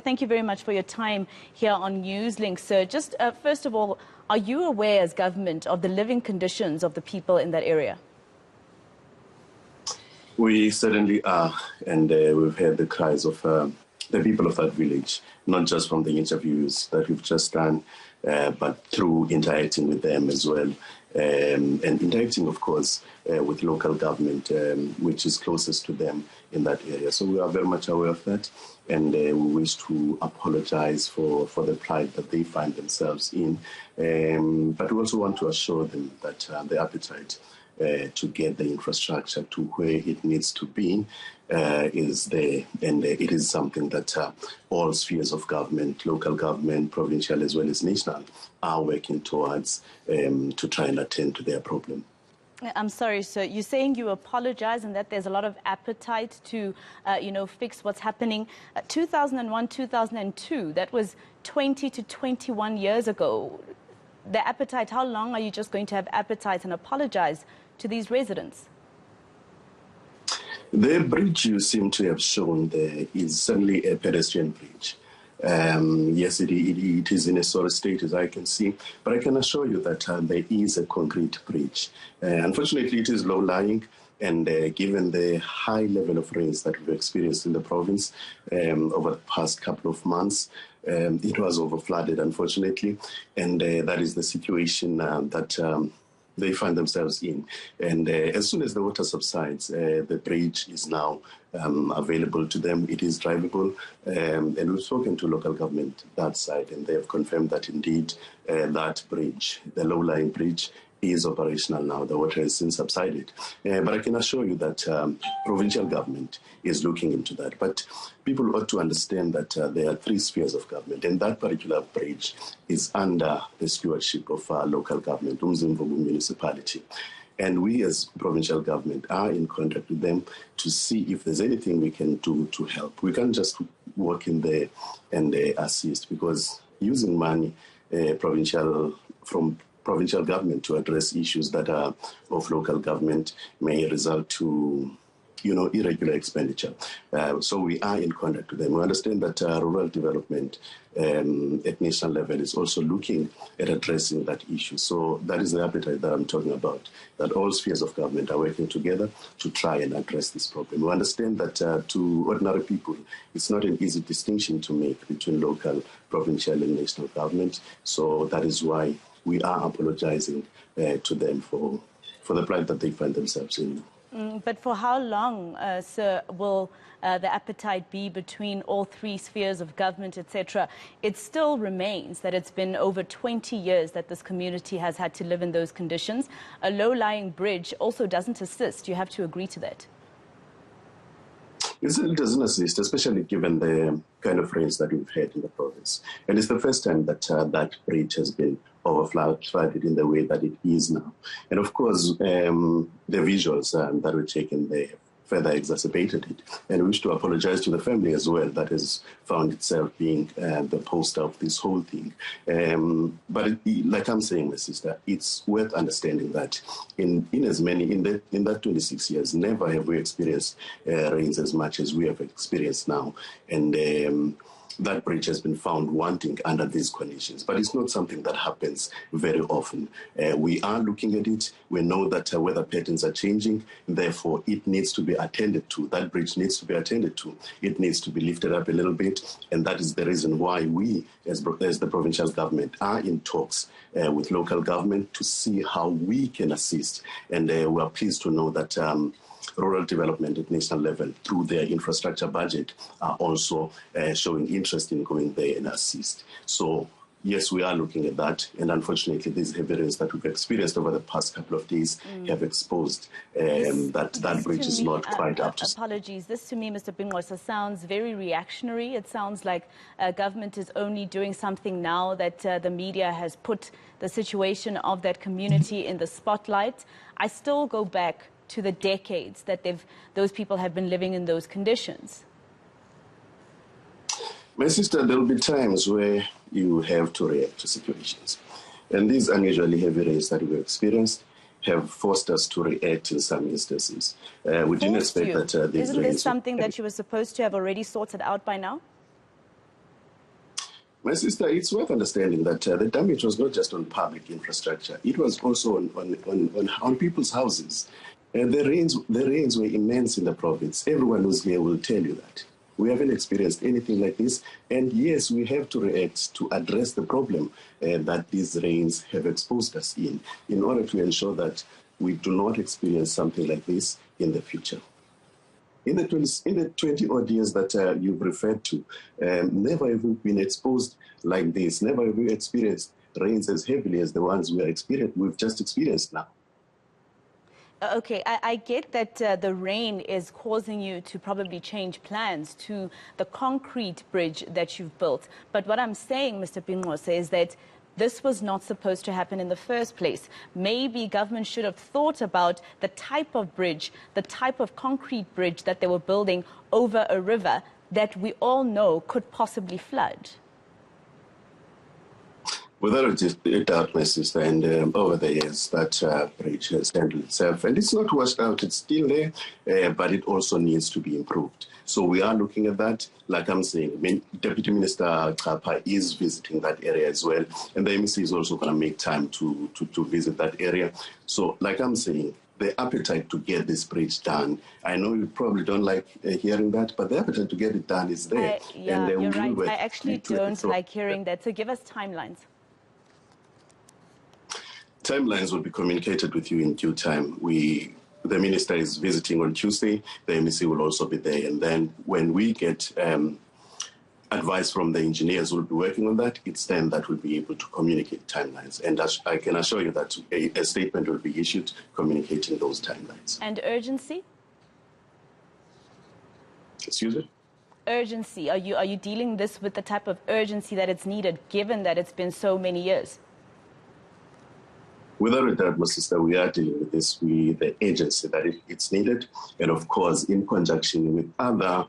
Thank you very much for your time here on NewsLink, sir. Just first of all, are you aware as government of the living conditions of the people in that area? We certainly are, and we've heard the cries of the people of that village, not just from the interviews that we've just done, but through interacting with them as well, and interacting, of course, with local government, which is closest to them in that area. So we are very much aware of that, and we wish to apologize for the plight that they find themselves in. But we also want to assure them that the appetite to get the infrastructure to where it needs to be is there, and it is something that all spheres of government, local government, provincial as well as national, are working towards to try and attend to their problem. I'm sorry, sir. You're saying you apologize and that there's a lot of appetite to, fix what's happening. 2001, 2002, that was 20 to 21 years ago. The appetite, how long are you just going to have appetite and apologize to these residents? The bridge you seem to have shown there is certainly a pedestrian bridge. Yes, it is in a sorry state, as I can see, but I can assure you that there is a concrete bridge. Unfortunately, it is low-lying, and given the high level of rains that we've experienced in the province over the past couple of months, it was overflooded, unfortunately, and that is the situation that they find themselves in. And as soon as the water subsides, the bridge is now available to them. It is drivable. And we've spoken to local government that side, and they have confirmed that indeed that bridge, the low-lying bridge, is operational now. The water has since subsided. But I can assure you that provincial government is looking into that. But people ought to understand that there are three spheres of government, and that particular bridge is under the stewardship of our local government, uMzimvubu municipality. And we as provincial government are in contact with them to see if there's anything we can do to help. We can't just walk in there and assist, because using money from provincial government to address issues that are of local government may result to, irregular expenditure. So we are in contact with them. We understand that rural development at national level is also looking at addressing that issue. So that is the appetite that I'm talking about, that all spheres of government are working together to try and address this problem. We understand that to ordinary people, it's not an easy distinction to make between local, provincial and national government. So that is why we are apologizing to them for the plight that they find themselves in. But for how long, sir, will the appetite be between all three spheres of government, etc.? It still remains that it's been over 20 years that this community has had to live in those conditions. A low-lying bridge also doesn't assist. You have to agree to that. It doesn't assist, especially given the kind of rains that we've had in the province. And it's the first time that that bridge has been overflooded in the way that it is now. And of course, the visuals that were taken there further exacerbated it. And we wish to apologize to the family as well that has found itself being the poster of this whole thing. But like I'm saying, my sister, it's worth understanding that in that 26 years, never have we experienced rains as much as we have experienced now. And that bridge has been found wanting under these conditions. But it's not something that happens very often. We are looking at it. We know that weather patterns are changing. Therefore, it needs to be attended to. That bridge needs to be attended to. It needs to be lifted up a little bit. And that is the reason why we, as the provincial government, are in talks with local government to see how we can assist. And we are pleased to know that rural development at national level through their infrastructure budget are also showing interest in going there and assist. So yes, we are looking at that, and unfortunately these heavy rains that we've experienced over the past couple of days have exposed that bridge is not quite up to... Apologies, this to me, Mr. Binqose, sounds very reactionary. It sounds like government is only doing something now that the media has put the situation of that community in the spotlight. I still go back to the decades that those people have been living in those conditions. My sister, there will be times where you have to react to situations. And these unusually heavy rains that we've experienced have forced us to react in some instances. We didn't expect that these rains... Isn't this something that you were supposed to have already sorted out by now? My sister, it's worth understanding that the damage was not just on public infrastructure. It was also on people's houses. And the rains were immense in the province. Everyone who's here will tell you that. We haven't experienced anything like this. And yes, we have to react to address the problem that these rains have exposed us in order to ensure that we do not experience something like this in the future. In the 20-odd years that you've referred to, never have we been exposed like this. Never have we experienced rains as heavily as the ones we've just experienced now. Okay, I get that the rain is causing you to probably change plans to the concrete bridge that you've built. But what I'm saying, Mr. Binqose, is that this was not supposed to happen in the first place. Maybe government should have thought about the type of bridge, the type of concrete bridge that they were building over a river that we all know could possibly flood. Without a doubt, my sister, and over the years, that bridge has handled itself. And it's not washed out, it's still there, but it also needs to be improved. So we are looking at that. Like I'm saying, Deputy Minister Chapa is visiting that area as well. And the MEC is also going to make time to visit that area. So like I'm saying, the appetite to get this bridge done, I know you probably don't like hearing that, but the appetite to get it done is there. Yeah, you're right. I actually don't like hearing that. So give us timelines. Timelines will be communicated with you in due time. The minister is visiting on Tuesday. The MEC will also be there. And then when we get advice from the engineers who will be working on that, it's then that we'll be able to communicate timelines. And I can assure you that a statement will be issued communicating those timelines. And urgency? Excuse me? Urgency. Are you dealing this with the type of urgency that it's needed, given that it's been so many years? Without a doubt, my sister, we are dealing with this with the agency that it's needed, and of course, in conjunction with other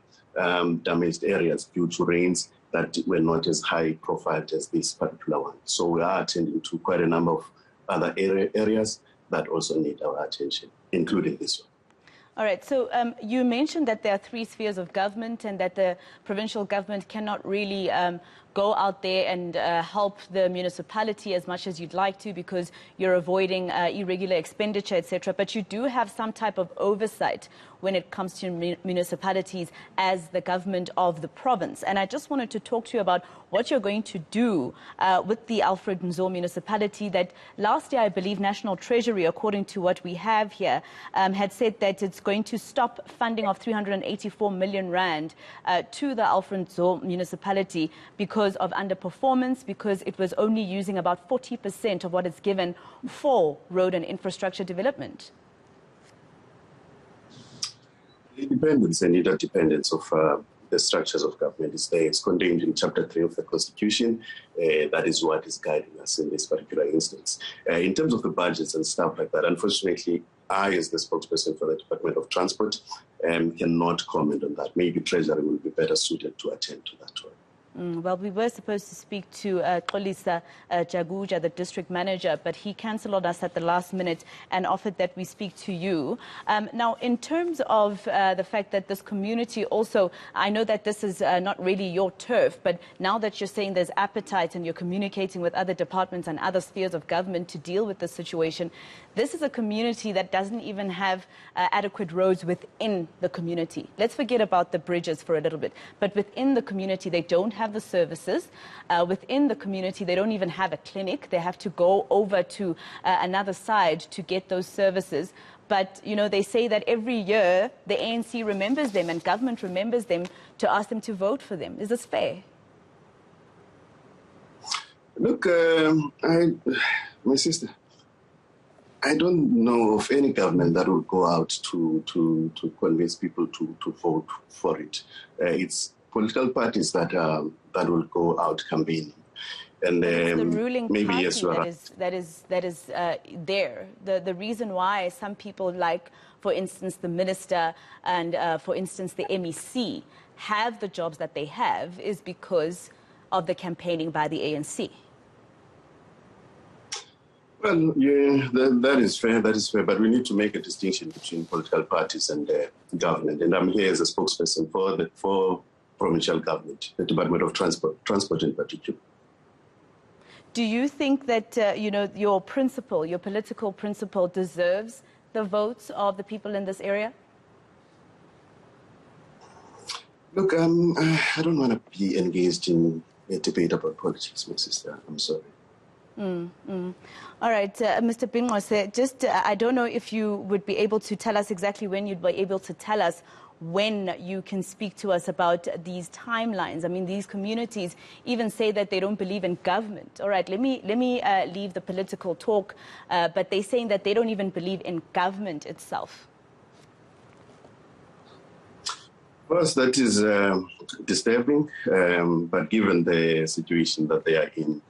damaged areas due to rains that were not as high profile as this particular one. So we are attending to quite a number of other areas that also need our attention, including this one. All right, so you mentioned that there are 3 spheres of government and that the provincial government cannot really go out there and help the municipality as much as you'd like to because you're avoiding irregular expenditure, etc. But you do have some type of oversight when it comes to municipalities as the government of the province. And I just wanted to talk to you about what you're going to do with the Alfred Nzo municipality that last year, I believe, National Treasury, according to what we have here, had said that it's going to stop funding of 384 million rand to the Alfred Nzo municipality because of underperformance, because it was only using about 40% of what it's given for road and infrastructure development. Independence and interdependence of the structures of government is there. It's contained in Chapter 3 of the Constitution. That is what is guiding us in this particular instance. In terms of the budgets and stuff like that, unfortunately, I, as the spokesperson for the Department of Transport, cannot comment on that. Maybe Treasury will be better suited to attend to that one. Well, we were supposed to speak to Xolisa Jaguja, the district manager, but he cancelled on us at the last minute and offered that we speak to you. Now, in terms of the fact that this community also, I know that this is not really your turf, but now that you're saying there's appetite and you're communicating with other departments and other spheres of government to deal with the situation, this is a community that doesn't even have adequate roads within the community. Let's forget about the bridges for a little bit, but within the community, they don't have the services. Within the community, they don't even have a clinic. They have to go over to another side to get those services. But, you know, they say that every year the ANC remembers them and government remembers them to ask them to vote for them. Is this fair? Look, my sister, I don't know of any government that will go out to convince people to vote for it. It's political parties that will go out campaigning, and the ruling maybe party yes, you are that is there. The reason why some people, like for instance the minister and for instance the MEC, have the jobs that they have is because of the campaigning by the ANC. Well, yeah, that is fair. That is fair. But we need to make a distinction between political parties and government. And I'm here as a spokesperson for provincial government, the Department of Transport in particular. Do you think that, your principle, your political principle deserves the votes of the people in this area? Look, I don't want to be engaged in a debate about politics, my sister. I'm sorry. All right, Mr. Binqose, just I don't know if you would be able to tell us exactly when you'd be able to tell us when you can speak to us about these timelines. I mean, these communities even say that they don't believe in government. All right, let me leave the political talk, but they're saying that they don't even believe in government itself. First, that is disturbing, but given the situation that they are in,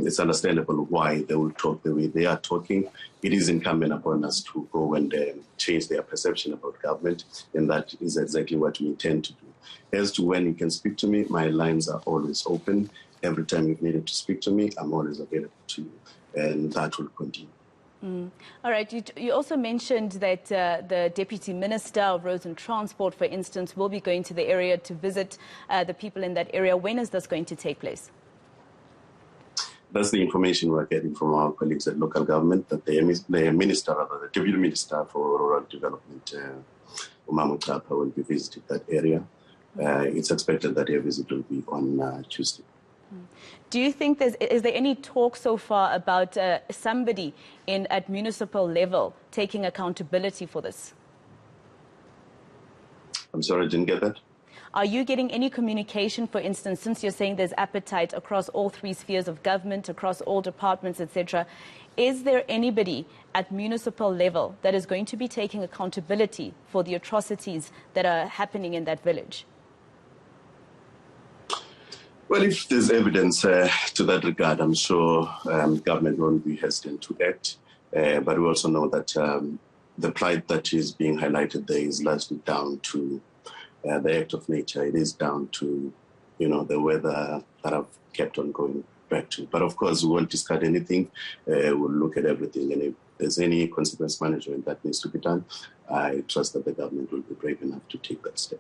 it's understandable why they will talk the way they are talking. It is incumbent upon us to go and change their perception about government, and that is exactly what we intend to do. As to when you can speak to me, my lines are always open. Every time you've needed to speak to me, I'm always available to you, and that will continue. All right. You also mentioned that the Deputy Minister of Roads and Transport, for instance, will be going to the area to visit the people in that area. When is this going to take place? That's the information we're getting from our colleagues at local government, that the minister, rather, the Deputy Minister for Rural Development, uMzimvubu, will be visiting that area. It's expected that a visit will be on Tuesday. Do you think is there any talk so far about somebody at municipal level taking accountability for this? I'm sorry, I didn't get that. Are you getting any communication, for instance, since you're saying there's appetite across all three spheres of government, across all departments, etc.? Is there anybody at municipal level that is going to be taking accountability for the atrocities that are happening in that village? Well, if there's evidence to that regard, I'm sure government won't be hesitant to act. But we also know that the plight that is being highlighted there is largely down to the act of nature. It is down to, the weather that I've kept on going back to. But of course, we won't discard anything. We'll look at everything. And if there's any consequence management that needs to be done, I trust that the government will be brave enough to take that step.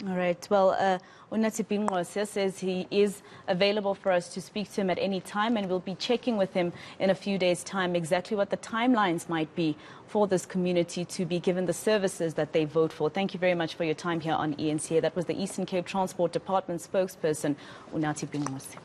All right. Well, Unathi Binqose says he is available for us to speak to him at any time, and we'll be checking with him in a few days' time exactly what the timelines might be for this community to be given the services that they vote for. Thank you very much for your time here on ENCA. That was the Eastern Cape Transport Department spokesperson, Unathi Binqose.